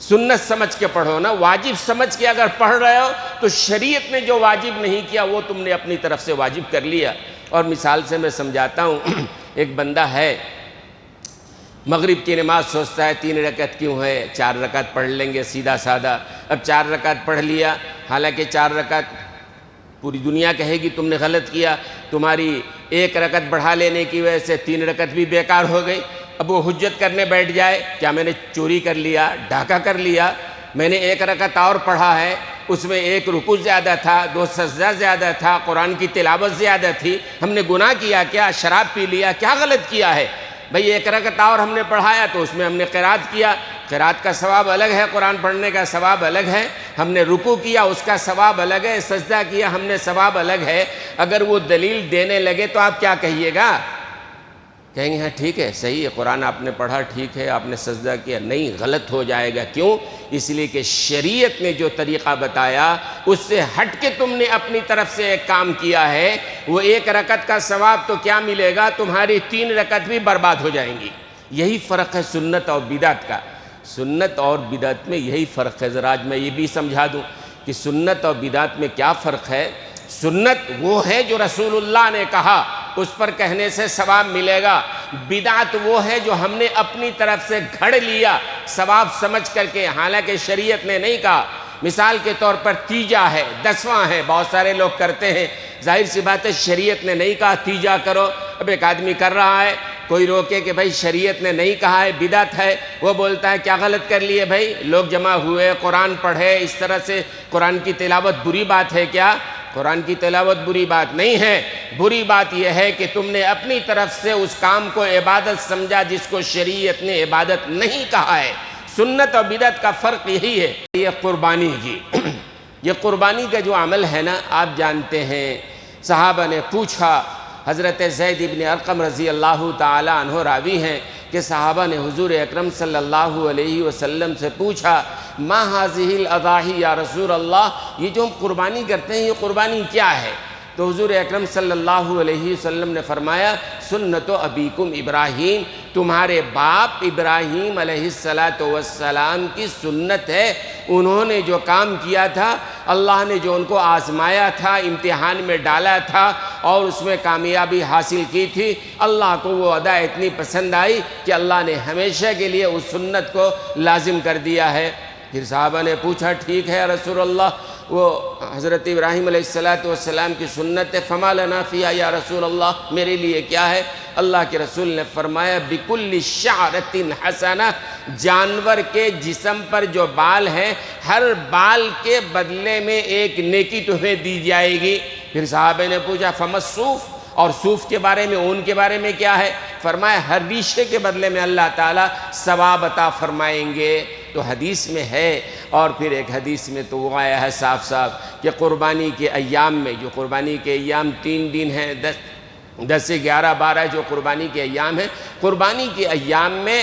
سنت سمجھ کے پڑھو نا، واجب سمجھ کے اگر پڑھ رہے ہو تو شریعت نے جو واجب نہیں کیا وہ تم نے اپنی طرف سے واجب کر لیا۔ اور مثال سے میں سمجھاتا ہوں، ایک بندہ ہے مغرب کی نماز سوچتا ہے 3 رکعت کیوں ہے، 4 رکعت پڑھ لیں گے سیدھا سادہ، اب 4 رکعت پڑھ لیا، حالانکہ 4 رکعت پوری دنیا کہے گی تم نے غلط کیا، تمہاری 1 رکعت بڑھا لینے کی وجہ سے 3 رکعت بھی بیکار ہو گئی۔ اب وہ حجت کرنے بیٹھ جائے، کیا میں نے چوری کر لیا، ڈھاکہ کر لیا، میں نے 1 رکعت اور پڑھا ہے، اس میں 1 رکوع زیادہ تھا، 2 سجدہ زیادہ تھا، قرآن کی تلاوت زیادہ تھی، ہم نے گناہ کیا کیا، شراب پی لیا، کیا غلط کیا ہے؟ بھئی 1 رکعت اور ہم نے پڑھایا تو اس میں ہم نے قرات کیا، قرات کا ثواب الگ ہے، قرآن پڑھنے کا ثواب الگ ہے، ہم نے رکوع کیا اس کا ثواب الگ ہے، سجدہ کیا ہم نے ثواب الگ ہے۔ اگر وہ دلیل دینے لگے تو آپ کیا کہیے گا؟ کہیں گے ہاں ٹھیک ہے، صحیح ہے، قرآن آپ نے پڑھا ٹھیک ہے، آپ نے سجدہ کیا، نہیں غلط ہو جائے گا۔ کیوں؟ اس لیے کہ شریعت نے جو طریقہ بتایا اس سے ہٹ کے تم نے اپنی طرف سے ایک کام کیا ہے، وہ 1 رکعت کا ثواب تو کیا ملے گا، تمہاری 3 رکعت بھی برباد ہو جائیں گی۔ یہی فرق ہے سنت اور بدعت کا، سنت اور بدعت میں یہی فرق ہے۔ ذرا آج میں یہ بھی سمجھا دوں کہ سنت اور بدعت میں کیا فرق ہے۔ سنت وہ ہے جو رسول اللہ نے کہا، اس پر کہنے سے ثواب ملے گا۔ بدعت وہ ہے جو ہم نے اپنی طرف سے گھڑ لیا ثواب سمجھ کر کے، حالانکہ شریعت نے نہیں کہا۔ مثال کے طور پر تیجا ہے، 10واں ہے، بہت سارے لوگ کرتے ہیں، ظاہر سی بات ہے شریعت نے نہیں کہا تیجا کرو، اب ایک آدمی کر رہا ہے، کوئی روکے کہ بھائی شریعت نے نہیں کہا ہے، بدعت ہے، وہ بولتا ہے کیا غلط کر لیے بھائی، لوگ جمع ہوئے، قرآن پڑھے، اس طرح سے قرآن کی تلاوت بری بات ہے کیا؟ قرآن کی تلاوت بری بات نہیں ہے، بری بات یہ ہے کہ تم نے اپنی طرف سے اس کام کو عبادت سمجھا جس کو شریعت نے عبادت نہیں کہا ہے۔ سنت اور بدعت کا فرق یہی ہے۔ یہ قربانی کی یہ قربانی کا جو عمل ہے نا، آپ جانتے ہیں صحابہ نے پوچھا، حضرت زید بن ارقم رضی اللہ تعالی عنہ راوی ہیں کہ صحابہ نے حضور اکرم صلی اللہ علیہ وسلم سے پوچھا ما هذه الاضاحی یا رسول اللہ، یہ جو ہم قربانی کرتے ہیں یہ قربانی کیا ہے؟ تو حضور اکرم صلی اللہ علیہ وسلم نے فرمایا سنت ابیکم ابراہیم، تمہارے باپ ابراہیم علیہ السلام کی سنت ہے، انہوں نے جو کام کیا تھا، اللہ نے جو ان کو آزمایا تھا، امتحان میں ڈالا تھا اور اس میں کامیابی حاصل کی تھی، اللہ کو وہ ادا اتنی پسند آئی کہ اللہ نے ہمیشہ کے لیے اس سنت کو لازم کر دیا ہے۔ پھر صحابہ نے پوچھا ٹھیک ہے رسول اللہ، وہ حضرت ابراہیم علیہ السلام کی سنت ہے، فما لنا فیہا یا رسول اللہ، میرے لیے کیا ہے؟ اللہ کے رسول نے فرمایا بکل شعرۃ حسنہ، جانور کے جسم پر جو بال ہیں ہر بال کے بدلے میں ایک نیکی تمہیں دی جائے گی۔ پھر صحابہ نے پوچھا فما الصوف، اور صوف کے بارے میں، اون کے بارے میں کیا ہے؟ فرمایا ہر ریشے کے بدلے میں اللہ تعالیٰ ثواب عطا فرمائیں گے۔ تو حدیث میں ہے، اور پھر ایک حدیث میں تو وہ آیا ہے صاف صاف کہ قربانی کے ایام میں، جو قربانی کے ایام 3 دن ہیں، 10 سے 11 12 جو قربانی کے ایام ہیں، قربانی کے ایام میں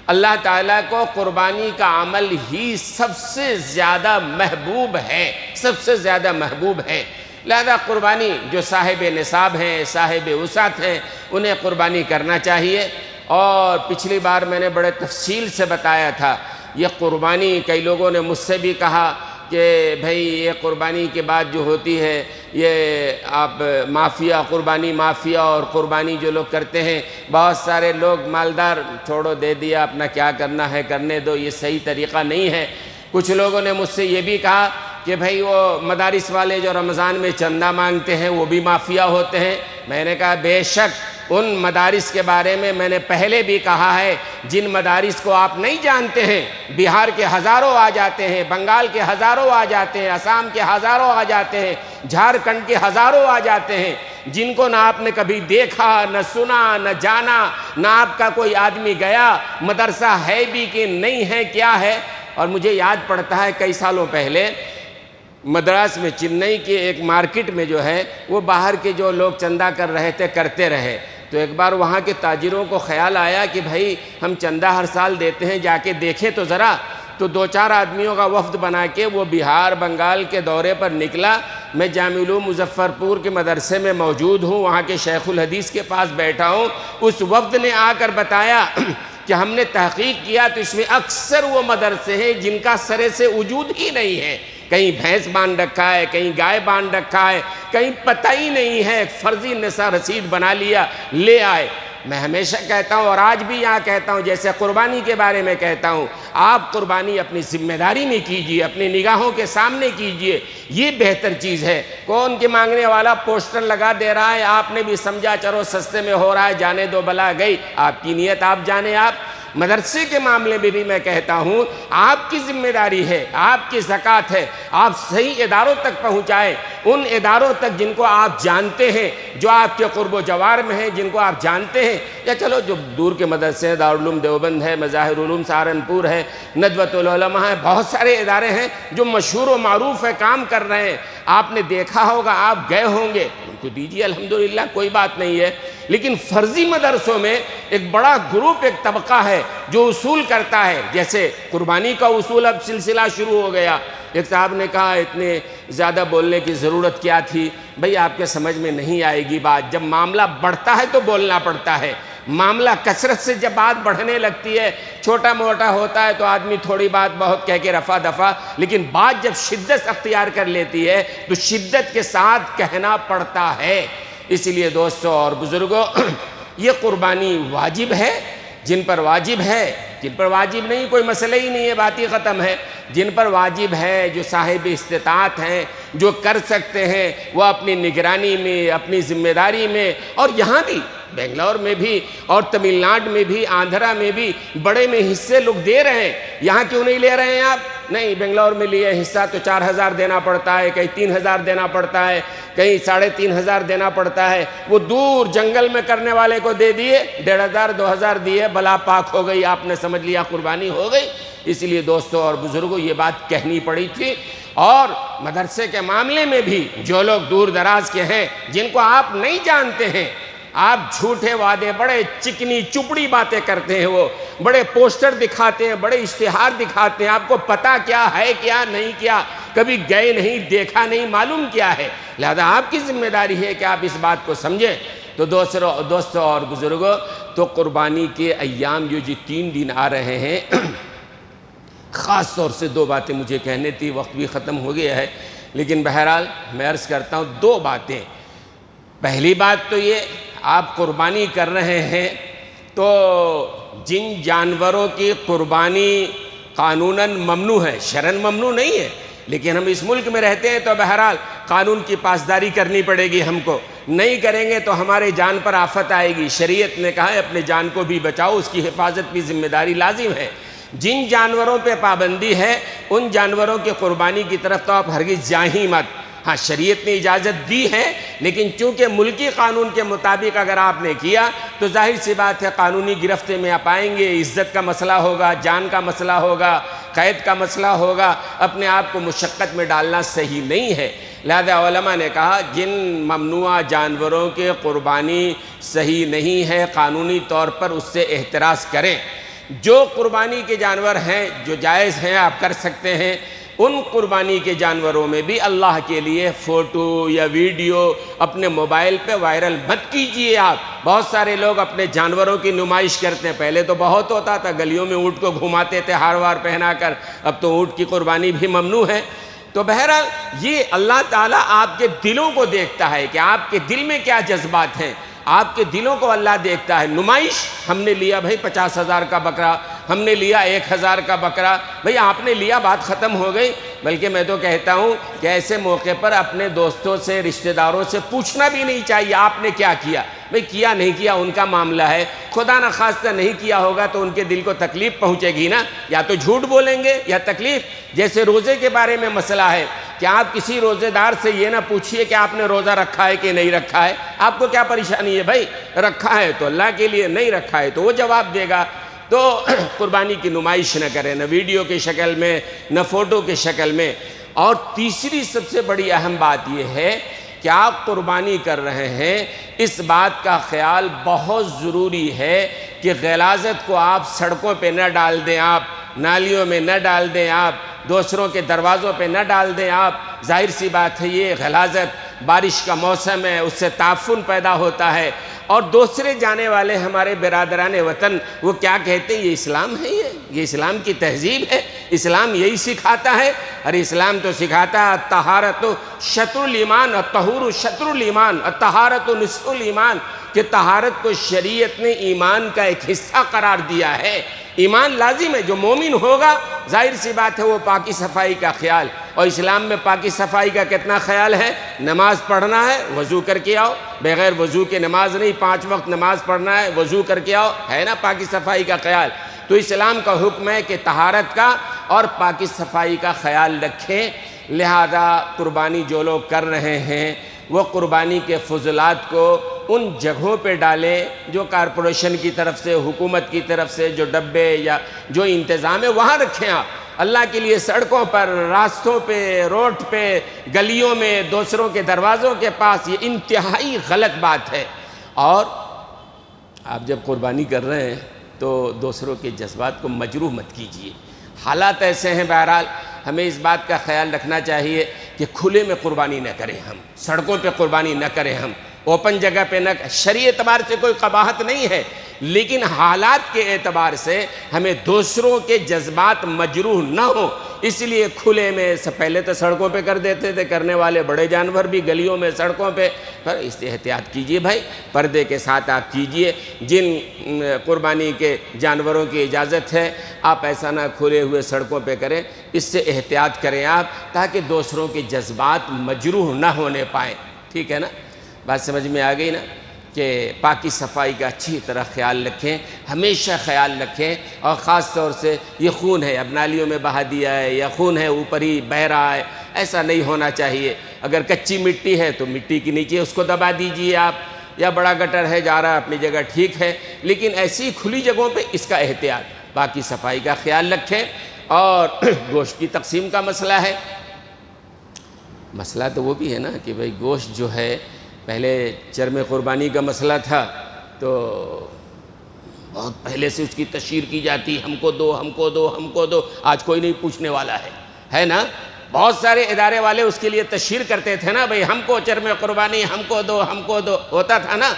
اللہ تعالیٰ کو قربانی کا عمل ہی سب سے زیادہ محبوب ہے، سب سے زیادہ محبوب ہے۔ لہذا قربانی جو صاحب نصاب ہیں، صاحب وسعت ہیں، انہیں قربانی کرنا چاہیے۔ اور پچھلی بار میں نے بڑے تفصیل سے بتایا تھا، یہ قربانی کئی لوگوں نے مجھ سے بھی کہا کہ بھئی یہ قربانی کے بعد جو ہوتی ہے یہ آپ مافیا، قربانی مافیا اور قربانی جو لوگ کرتے ہیں، بہت سارے لوگ مالدار چھوڑو دے دیا، اپنا کیا کرنا ہے کرنے دو، یہ صحیح طریقہ نہیں ہے۔ کچھ لوگوں نے مجھ سے یہ بھی کہا کہ بھئی وہ مدارس والے جو رمضان میں چندہ مانگتے ہیں وہ بھی مافیا ہوتے ہیں۔ میں نے کہا بے شک ان مدارس کے بارے میں نے پہلے بھی کہا ہے، جن مدارس کو آپ نہیں جانتے ہیں، بہار کے ہزاروں آ جاتے ہیں، بنگال کے ہزاروں آ جاتے ہیں، آسام کے ہزاروں آ جاتے ہیں، جھارکھنڈ کے ہزاروں آ جاتے ہیں، جن کو نہ آپ نے کبھی دیکھا، نہ سنا، نہ جانا، نہ آپ کا کوئی آدمی گیا، مدرسہ ہے بھی کہ نہیں ہے کیا ہے۔ اور مجھے یاد پڑتا ہے کئی سالوں پہلے مدراس میں، چنئی کے ایک مارکیٹ میں جو ہے وہ باہر کے جو لوگ چندہ کر رہے تھے کرتے رہے، تو ایک بار وہاں کے تاجروں کو خیال آیا کہ بھائی ہم چندہ ہر سال دیتے ہیں، جا کے دیکھیں تو ذرا۔ تو 2-4 آدمیوں کا وفد بنا کے وہ بہار بنگال کے دورے پر نکلا۔ میں جامع العلوم مظفر پور کے مدرسے میں موجود ہوں، وہاں کے شیخ الحدیث کے پاس بیٹھا ہوں۔ اس وفد نے آ کر بتایا کہ ہم نے تحقیق کیا تو اس میں اکثر وہ مدرسے ہیں جن کا سرے سے وجود ہی نہیں ہے، کہیں بھینس باندھ رکھا ہے، کہیں گائے باندھ رکھا ہے، کہیں پتہ ہی نہیں ہے، فرضی نصاب رسید بنا لیا، لے آئے۔ میں ہمیشہ کہتا ہوں اور آج بھی یہاں کہتا ہوں، جیسے قربانی کے بارے میں کہتا ہوں، آپ قربانی اپنی ذمہ داری میں کیجئے، اپنی نگاہوں کے سامنے کیجئے، یہ بہتر چیز ہے۔ کون کے مانگنے والا پوسٹر لگا دے رہا ہے، آپ نے بھی سمجھا چلو سستے میں ہو رہا ہے، جانے دو بلا گئی، آپ کی نیت آپ جانے۔ آپ مدرسے کے معاملے میں بھی میں کہتا ہوں، آپ کی ذمہ داری ہے، آپ کی زکوٰۃ ہے، آپ صحیح اداروں تک پہنچائیں، ان اداروں تک جن کو آپ جانتے ہیں، جو آپ کے قرب و جوار میں ہیں، جن کو آپ جانتے ہیں، یا چلو جو دور کے مدرسے ہیں، دارالعلوم دیوبند ہے، مظاہر علوم سہارنپور ہے، ندوۃ العلماء ہے، بہت سارے ادارے ہیں جو مشہور و معروف ہے، کام کر رہے ہیں، آپ نے دیکھا ہوگا، آپ گئے ہوں گے، ان کو دیجیے، الحمدللہ کوئی بات نہیں ہے۔ لیکن فرضی مدرسوں میں ایک بڑا گروپ، ایک طبقہ ہے جو اصول کرتا ہے، جیسے قربانی کا اصول اب سلسلہ شروع ہو گیا۔ ایک صاحب نے کہا اتنے زیادہ بولنے کی ضرورت کیا تھی؟ بھئی آپ کے سمجھ میں نہیں آئے گی بات، جب معاملہ بڑھتا ہے تو بولنا پڑتا ہے۔ معاملہ کثرت سے جب بات بڑھنے لگتی ہے، چھوٹا موٹا ہوتا ہے تو آدمی تھوڑی بات بہت کہہ کے رفع دفع، لیکن بات جب شدت اختیار کر لیتی ہے تو شدت کے ساتھ کہنا پڑتا ہے۔ اس لیے دوستو اور بزرگوں، یہ قربانی واجب ہے، جن پر واجب ہے، جن پر واجب نہیں کوئی مسئلہ ہی نہیں ہے، بات ہی ختم ہے۔ جن پر واجب ہے، جو صاحب استطاعت ہیں، جو کر سکتے ہیں، وہ اپنی نگرانی میں، اپنی ذمہ داری میں، اور یہاں بھی بنگلور میں بھی اور تمل ناڈو میں بھی، آندھرا میں بھی بڑے میں حصے لوگ دے رہے ہیں۔ یہاں کیوں نہیں لے رہے ہیں آپ؟ نہیں، بنگلور میں لیے حصہ تو 4,000 دینا پڑتا ہے، کہیں 3,000 دینا پڑتا ہے، کہیں 3,500 دینا پڑتا ہے۔ وہ دور جنگل میں کرنے والے کو دے دیے، 1,500 2,000 دیے، بلا پاک ہو گئی، آپ نے سمجھ لیا قربانی ہو گئی۔ اس لیے دوستو اور بزرگوں، یہ بات کہنی پڑی تھی۔ اور مدرسے کے معاملے میں بھی جو لوگ دور دراز کے ہیں، جن کو آپ نہیں جانتے ہیں، آپ جھوٹے وعدے، بڑے چکنی چپڑی باتیں کرتے ہیں، وہ بڑے پوسٹر دکھاتے ہیں، بڑے اشتہار دکھاتے ہیں، آپ کو پتہ کیا ہے، کیا نہیں کیا، کبھی گئے نہیں، دیکھا نہیں، معلوم کیا ہے۔ لہذا آپ کی ذمہ داری ہے کہ آپ اس بات کو سمجھیں۔ تو دوستو اور بزرگوں، تو قربانی کے ایام جو 3 دن آ رہے ہیں، خاص طور سے 2 باتیں مجھے کہنے تھی، وقت بھی ختم ہو گیا ہے، لیکن بہرحال میں عرض کرتا ہوں 2 باتیں۔ پہلی بات تو یہ، آپ قربانی کر رہے ہیں تو جن جانوروں کی قربانی قانوناً ممنوع ہے، شرعاً ممنوع نہیں ہے، لیکن ہم اس ملک میں رہتے ہیں تو بہرحال قانون کی پاسداری کرنی پڑے گی ہم کو، نہیں کریں گے تو ہمارے جان پر آفت آئے گی۔ شریعت نے کہا ہے اپنے جان کو بھی بچاؤ، اس کی حفاظت بھی ذمہ داری لازم ہے۔ جن جانوروں پہ پابندی ہے، ان جانوروں کی قربانی کی طرف تو آپ ہرگز جائیں ہی مت۔ ہاں، شریعت نے اجازت دی ہے، لیکن چونکہ ملکی قانون کے مطابق اگر آپ نے کیا تو ظاہر سی بات ہے قانونی گرفتے میں آپ آئیں گے، عزت کا مسئلہ ہوگا، جان کا مسئلہ ہوگا، قید کا مسئلہ ہوگا، اپنے آپ کو مشقت میں ڈالنا صحیح نہیں ہے۔ لہذا علماء نے کہا جن ممنوع جانوروں کے قربانی صحیح نہیں ہے، قانونی طور پر اس سے احتراز کریں۔ جو قربانی کے جانور ہیں، جو جائز ہیں، آپ کر سکتے ہیں، ان قربانی کے جانوروں میں بھی اللہ کے لیے فوٹو یا ویڈیو اپنے موبائل پہ وائرل مت کیجئے۔ آپ بہت سارے لوگ اپنے جانوروں کی نمائش کرتے ہیں، پہلے تو بہت ہوتا تھا، گلیوں میں اونٹ کو گھماتے تھے ہار وار پہنا کر، اب تو اونٹ کی قربانی بھی ممنوع ہے۔ تو بہرحال یہ اللہ تعالیٰ آپ کے دلوں کو دیکھتا ہے کہ آپ کے دل میں کیا جذبات ہیں، آپ کے دلوں کو اللہ دیکھتا ہے۔ نمائش، ہم نے لیا بھائی 50,000 کا بکرا، ہم نے لیا 1,000 کا بکرا، بھئی آپ نے لیا، بات ختم ہو گئی۔ بلکہ میں تو کہتا ہوں کہ ایسے موقع پر اپنے دوستوں سے، رشتہ داروں سے پوچھنا بھی نہیں چاہیے آپ نے کیا کیا۔ بھئی کیا نہیں کیا ان کا معاملہ ہے، خدا نخواستہ نہیں کیا ہوگا تو ان کے دل کو تکلیف پہنچے گی نا، یا تو جھوٹ بولیں گے یا تکلیف۔ جیسے روزے کے بارے میں مسئلہ ہے کہ آپ کسی روزے دار سے یہ نہ پوچھئے کہ آپ نے روزہ رکھا ہے کہ نہیں رکھا ہے، آپ کو کیا پریشانی ہے بھائی، رکھا ہے تو اللہ کے لیے، نہیں رکھا ہے تو وہ جواب دے گا۔ تو قربانی کی نمائش نہ کریں، نہ ویڈیو کی شکل میں، نہ فوٹو کی شکل میں۔ اور تیسری سب سے بڑی اہم بات یہ ہے کہ آپ قربانی کر رہے ہیں، اس بات کا خیال بہت ضروری ہے کہ غلاظت کو آپ سڑکوں پہ نہ ڈال دیں، آپ نالیوں میں نہ ڈال دیں، آپ دوسروں کے دروازوں پہ نہ ڈال دیں۔ آپ ظاہر سی بات ہے یہ غلاظت، بارش کا موسم ہے، اس سے تعفن پیدا ہوتا ہے، اور دوسرے جانے والے ہمارے برادران وطن وہ کیا کہتے ہیں، یہ اسلام ہے، یہ اسلام کی تہذیب ہے، اسلام یہی سکھاتا ہے۔ اور اسلام تو سکھاتا ہے الطہارۃ شطر الایمان، الطہور شطر الایمان، الطہارۃ نصف الایمان، کہ طہارت کو شریعت نے ایمان کا ایک حصہ قرار دیا ہے۔ ایمان لازم ہے، جو مومن ہوگا ظاہر سی بات ہے وہ پاکی صفائی کا خیال، اور اسلام میں پاکی صفائی کا کتنا خیال ہے؟ نماز پڑھنا ہے وضو کر کے آؤ، بغیر وضو کے نماز نہیں، 5 وقت نماز پڑھنا ہے وضو کر کے آؤ، ہے نا پاکی صفائی کا خیال۔ تو اسلام کا حکم ہے کہ طہارت کا اور پاکی صفائی کا خیال رکھیں۔ لہذا قربانی جو لوگ کر رہے ہیں وہ قربانی کے فضلات کو ان جگہوں پہ ڈالیں جو کارپوریشن کی طرف سے، حکومت کی طرف سے جو ڈبے یا جو انتظام ہے وہاں رکھیں۔ آپ اللہ کے لیے سڑکوں پر، راستوں پہ، روڈ پہ، گلیوں میں، دوسروں کے دروازوں کے پاس، یہ انتہائی غلط بات ہے۔ اور آپ جب قربانی کر رہے ہیں تو دوسروں کے جذبات کو مجروح مت کیجیے۔ حالات ایسے ہیں، بہرحال ہمیں اس بات کا خیال رکھنا چاہیے کہ کھلے میں قربانی نہ کریں، ہم سڑکوں پہ قربانی نہ کریں، ہم اوپن جگہ پہ نہ۔ شرعی اعتبار سے کوئی قباحت نہیں ہے، لیکن حالات کے اعتبار سے ہمیں دوسروں کے جذبات مجروح نہ ہوں، اس لیے کھلے میں پہلے تو سڑکوں پہ کر دیتے تھے، کرنے والے بڑے جانور بھی گلیوں میں، سڑکوں پہ، پر اس سے احتیاط کیجئے بھائی، پردے کے ساتھ آپ کیجئے۔ جن قربانی کے جانوروں کی اجازت ہے آپ ایسا نہ کھلے ہوئے سڑکوں پہ کریں، اس سے احتیاط کریں آپ، تاکہ دوسروں کے جذبات مجروح نہ ہونے پائیں۔ ٹھیک ہے نا؟ بات سمجھ میں آ گئی نا؟ کہ پاکی صفائی کا اچھی طرح خیال رکھیں، ہمیشہ خیال رکھیں، اور خاص طور سے یہ خون ہے، اب نالیوں میں بہا دیا ہے، یا خون ہے اوپر ہی بہہ رہا ہے، ایسا نہیں ہونا چاہیے۔ اگر کچی مٹی ہے تو مٹی کے نیچے اس کو دبا دیجئے آپ، یا بڑا گٹر ہے جا رہا ہے اپنی جگہ ٹھیک ہے، لیکن ایسی کھلی جگہوں پہ اس کا احتیاط، پاکی صفائی کا خیال رکھیں۔ اور گوشت کی تقسیم کا مسئلہ ہے، مسئلہ تو وہ بھی ہے نا کہ بھئی گوشت جو ہے، پہلے چرم قربانی کا مسئلہ تھا تو بہت پہلے سے اس کی تشہیر کی جاتی، ہم کو دو، ہم کو دو، ہم کو دو، آج کوئی نہیں پوچھنے والا ہے نا؟ بہت سارے ادارے والے اس کے لیے تشہیر کرتے تھے نا، بھئی ہم کو چرم قربانی، ہم کو دو، ہم کو دو، ہوتا تھا نا؟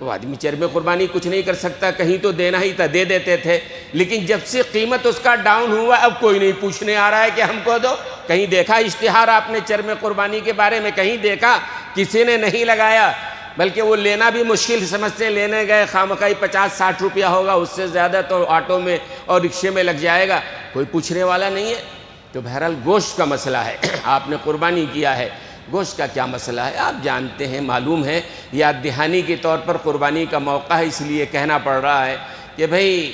وہ آدمی چرم قربانی کچھ نہیں کر سکتا، کہیں تو دینا ہی تھا، دے دیتے تھے، لیکن جب سے قیمت اس کا ڈاؤن ہوا اب کوئی نہیں پوچھنے آ رہا ہے کہ ہم کو دو۔ کہیں دیکھا اشتہار آپ نے چرم قربانی کے بارے میں؟ کہیں دیکھا؟ کسی نے نہیں لگایا، بلکہ وہ لینا بھی مشکل سمجھتے، لینے گئے خامخواہ 50-60 روپیہ ہوگا، اس سے زیادہ تو آٹو میں اور رکشے میں لگ جائے گا، کوئی پوچھنے والا نہیں ہے۔ تو بہرحال گوشت کا مسئلہ ہے، آپ نے قربانی کیا ہے، گوشت کا کیا مسئلہ ہے آپ جانتے ہیں، معلوم ہے، یاد دہانی کے طور پر قربانی کا موقع ہے، اس لیے کہنا پڑ رہا ہے کہ بھئی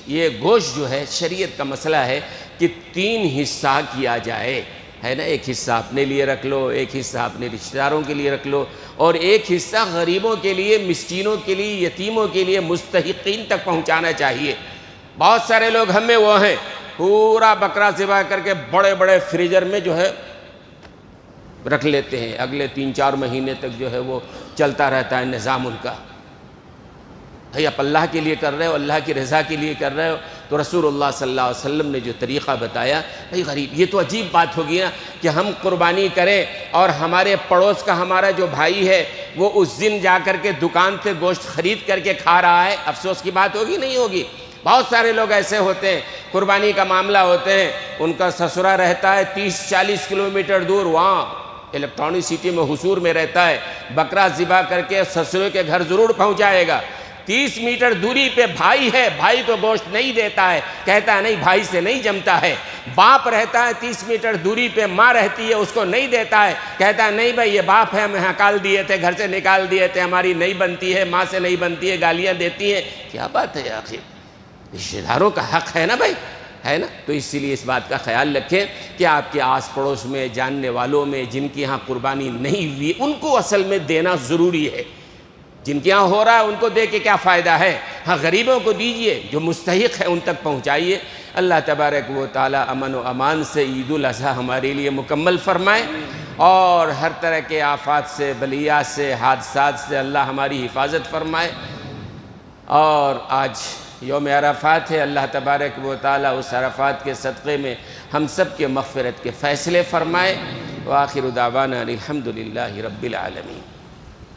یہ گوشت جو ہے شریعت کا مسئلہ ہے کہ 3 حصہ کیا جائے، ہے نا؟ ایک حصہ اپنے لیے رکھ لو، ایک حصہ اپنے رشتہ داروں کے لیے رکھ لو، اور ایک حصہ غریبوں کے لیے، مسکینوں کے لیے، یتیموں کے لیے، مستحقین تک پہنچانا چاہیے۔ بہت سارے لوگ ہم میں وہ ہیں، پورا بکرا ذبح کر کے بڑے بڑے فریزر میں جو ہے رکھ لیتے ہیں، اگلے 3-4 مہینے تک جو ہے وہ چلتا رہتا ہے نظام ان کا۔ بھئی آپ اللہ کے لیے کر رہے ہو، اللہ کی رضا کے لیے کر رہے ہو، تو رسول اللہ صلی اللہ علیہ وسلم نے جو طریقہ بتایا، بھئی غریب، یہ تو عجیب بات ہوگی نا کہ ہم قربانی کریں اور ہمارے پڑوس کا ہمارا جو بھائی ہے وہ اس دن جا کر کے دکان سے گوشت خرید کر کے کھا رہا ہے، افسوس کی بات ہوگی نہیں ہوگی؟ بہت سارے لوگ ایسے ہوتے ہیں، قربانی کا معاملہ ہوتے ہیں، ان کا سسرا رہتا ہے 30-40 کلومیٹر دور، وہاں الیکٹرانک سٹی میں حضور میں رہتا ہے، بکرا ذبح کر کے سسرے کے گھر ضرور پہنچائے گا۔ 30 میٹر دوری پہ بھائی ہے، بھائی کو گوشت نہیں دیتا ہے، کہتا ہے نہیں بھائی سے نہیں جمتا ہے۔ باپ رہتا ہے 30 میٹر دوری پہ، ماں رہتی ہے، اس کو نہیں دیتا ہے، کہتا ہے نہیں بھائی یہ باپ ہے، ہمیں ہکال دیے تھے، گھر سے نکال دیے تھے، ہماری نہیں بنتی ہے، ماں سے نہیں بنتی ہے، گالیاں دیتی ہیں۔ کیا بات ہے آخر؟ رشتہ داروں کا حق ہے نا بھائی، ہے نا؟ تو اسی لیے اس بات کا خیال رکھیں کہ آپ کے آس پڑوس میں، جاننے والوں میں جن کی یہاں قربانی نہیں ہوئی ان کو اصل میں دینا ضروری ہے۔ جن کے یہاں ہو رہا ہے ان کو دے کے کیا فائدہ ہے؟ ہاں غریبوں کو دیجئے، جو مستحق ہے ان تک پہنچائیے۔ اللہ تبارک و تعالی امن و امان سے عید الاضحیٰ ہمارے لیے مکمل فرمائے، اور ہر طرح کے آفات سے، بلیات سے، حادثات سے اللہ ہماری حفاظت فرمائے۔ اور آج یوم عرفات ہے، اللہ تبارک و تعالیٰ اس عرفات کے صدقے میں ہم سب کے مغفرت کے فیصلے فرمائے۔ وآخر دعوانا الحمدللہ رب العالمین۔